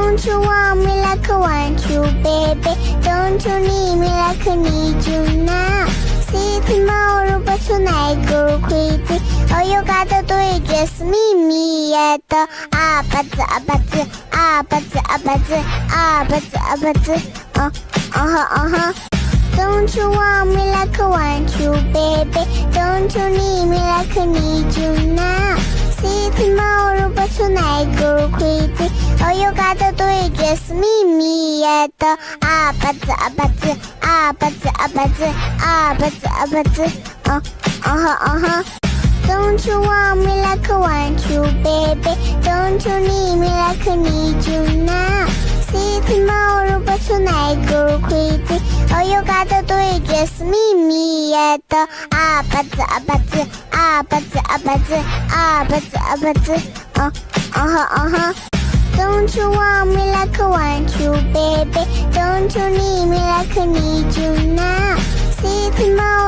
Don't you want me like I want you, baby? Don't you need me like I need you now? See tomorrow, but tonight go crazy. All you gotta do is just meet me at the Don't you want me like I want you, baby? Don't you need me like I need you now? See tomorrow, but tonight go crazy. All you gotta do is just meet me at the Don't you want me like I want you, baby? Don't you need me like I need you now? See tomorrow, but tonight go crazy. All you gotta do is just meet me at the Don't you want me like I want you, baby? Don't you need me like I need you now? See tomorrow.